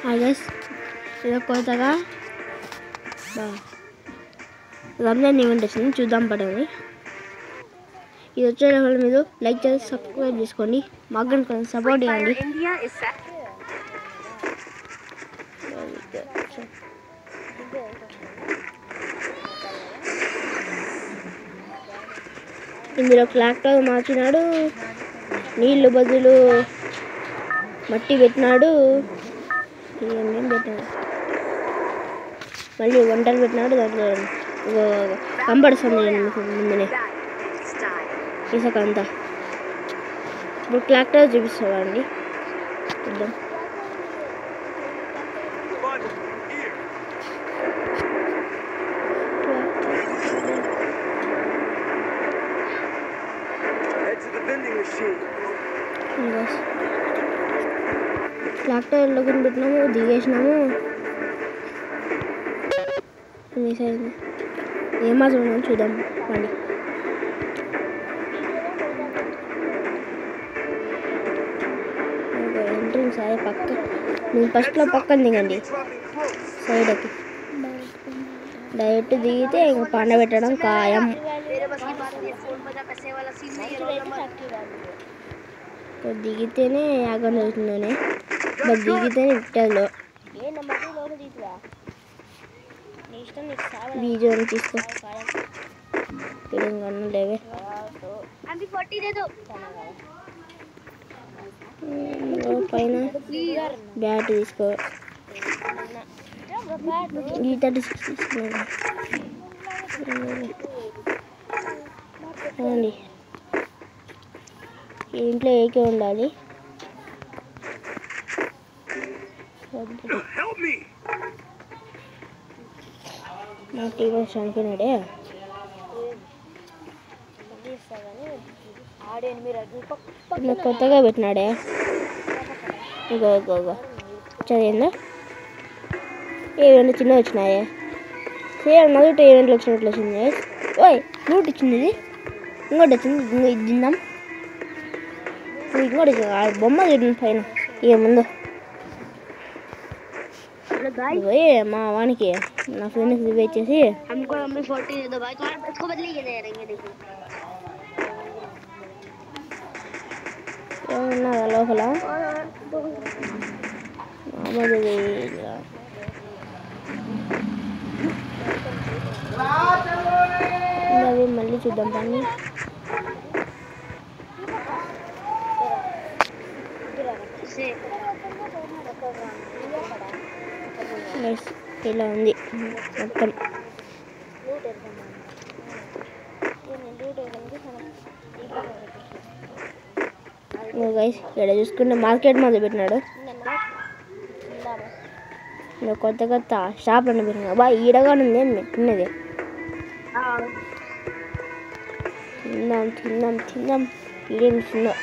Guys ఇది కొత్తగా Ramzan event వచ్చింది, చూద్దాం పడండి. ఇది వచ్చే వాళ్ళు మీరు లైక్ చేసి సబ్స్క్రైబ్ చేసుకోండి, మాకు కొంచెం సపోర్ట్ చేయండి. ఇందులో ట్రాక్టర్ మార్చినాడు, నీళ్ళు బదులు మట్టి పెట్టినాడు, ఏమేం పెట్టినాడు, మళ్ళీ వంటలు పెట్టినాడు. దాంట్లో కంపడుతుంది ముందునే ఇసుక అంతా. ఇప్పుడు ట్రాక్టర్ చూపిస్తామండి, చూద్దాం. ట్రాక్టర్లో కింద పెట్టినాము, దిగేసినాము. ఏమా చూద్దాం పండి. ఎంట్రన్స్ అదే పక్క, నేను ఫస్ట్లో పక్కన దిగండి, సైడ్కి డైరెక్ట్ దిగితే ఇంకా పండబెట్టడం ఖాయం. దిగితేనే యాగం అవుతుందనే, దిగితేనే విట్టలో బీజం తీసుకో తెలంగాణ లేవే. పైన బ్యాట్ తీసుకో, E36 తీసుకోండి. ఇంట్లో ఏకే ఉండాలి. మా టీవీ చనిపోయినాడే, కొత్తగా పెట్టినాడే. ఇగో చదివిందా ఏమైనా చిన్న వచ్చినాయే, సేమ్ నదుట ఈవెంట్లు వచ్చినట్లు వచ్చింది. ఓయ్ నూట్ ఇచ్చింది, ఇది ఇంకోటి వచ్చింది, ఇది తిందాం. ఇంకోటి బొమ్మ తింది పైన ఏముందో. మా వానికి నా ఫ్రెండ్కి రివ్యూ ఇచ్చేసి ఏమన్నా లోపల అవి మళ్ళీ చూద్దాం పని. ఇలా ఉంది మొత్తం. గైస్ ఇక్కడ చూసుకుంటే మార్కెట్ మొదలు పెట్టినాడు, కొత్త కొత్త షాప్లను పెట్టినా. బా ఈడగా ఉంది తిన్నది. తిందాం తిందాం తిందాం. ఇదేమి ఇస్తుందో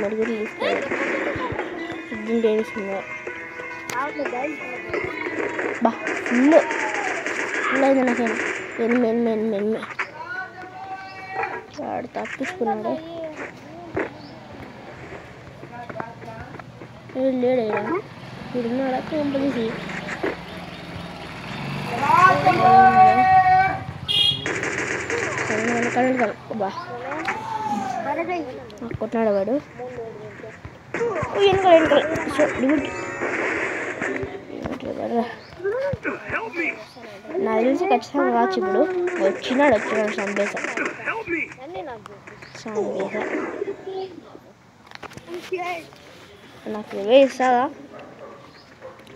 మరుగురు తీసుకోవాలి, ఇద్దంటే ఏమి ఇస్తుందో. బా ఫుల్ ఫుల్ అయితే నాకేం ఎనిమిది వాడు తప్పించుకున్నాడు. లేడు ఇడున్నాడా కంపెనీ బా కొట్టినాడు వాడు. వెనకాల నాకు తెలిసి ఖచ్చితంగా కావచ్చు. ఇప్పుడు వచ్చినాడు సంబేస నాకు ఇవే ఇస్తాగా.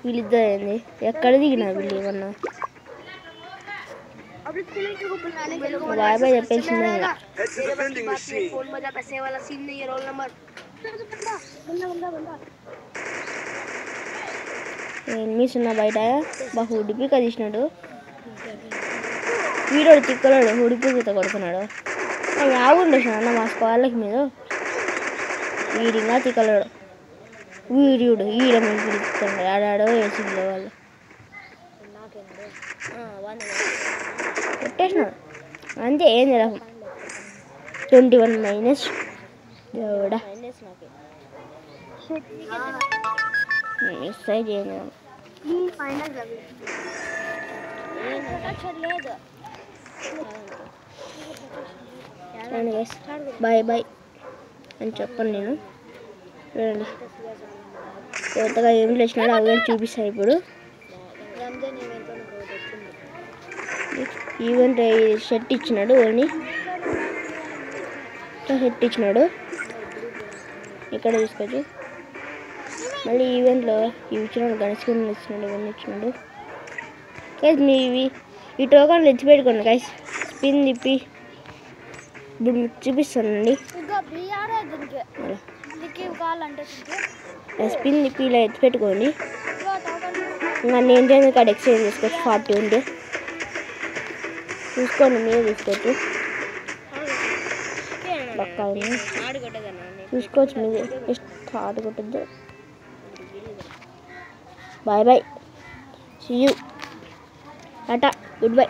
వీళ్ళిద్దరు ఏంది ఎక్కడ దిగినా వీళ్ళు ఏమన్నా బాయ్ బాయ్ చెప్పేసిందే. ఎనిమిస్ ఉన్నా బయట బాగా హుడిపిక తీసినాడు. వీడోడు తిక్కలోడు హుడిపికతో కొడుతున్నాడు. ఆగుండేసిన అన్న మా వాళ్ళకి మీద వీడింగా తిక్కలోడు. వీడియుడు ఈడ మీద పిలుస్తాడు, ఆడాడో వేసింది వాళ్ళు కొట్టేసినాడు అంతే. ఏం రకం 21 మైనస్ దేవుడా. మిస్సై చేయను బాయ్ బాయ్ అని చెప్పను నేను. చూడండి కొత్తగా ఏమి వచ్చినాడో అవి చూపిస్తాను ఇప్పుడు. ఈవెంట్ షర్ట్ ఇచ్చినాడు, ఓన్లీ షర్ట్ ఇచ్చినాడు. ఇక్కడ తీసుకోవచ్చు. మళ్ళీ ఈవెంట్లో ఇవి ఇచ్చినాడు, గణేష్ కింద ఇచ్చినాడు, ఇవన్నీ ఇచ్చినాడు. గైస్ మీవి ఈ టోకన్లు ఎత్తి పెట్టుకోండి గైస్. స్పిన్ తిప్పి ఇప్పుడు మీకు చూపిస్తానండి. స్పిన్ తిప్పి ఇలా ఎత్తి పెట్టుకోండి. ఇంకా నేను చేయని కార్డు ఎక్స్చేంజ్ చేసుకోవచ్చు. 40 ఉంటే చూసుకోండి, మీరే తీసుకోవచ్చు. చూసుకోవచ్చు మీరే, జస్ట్ ఆడు కొట్టద్దు. Bye bye, see you, tata, good bye.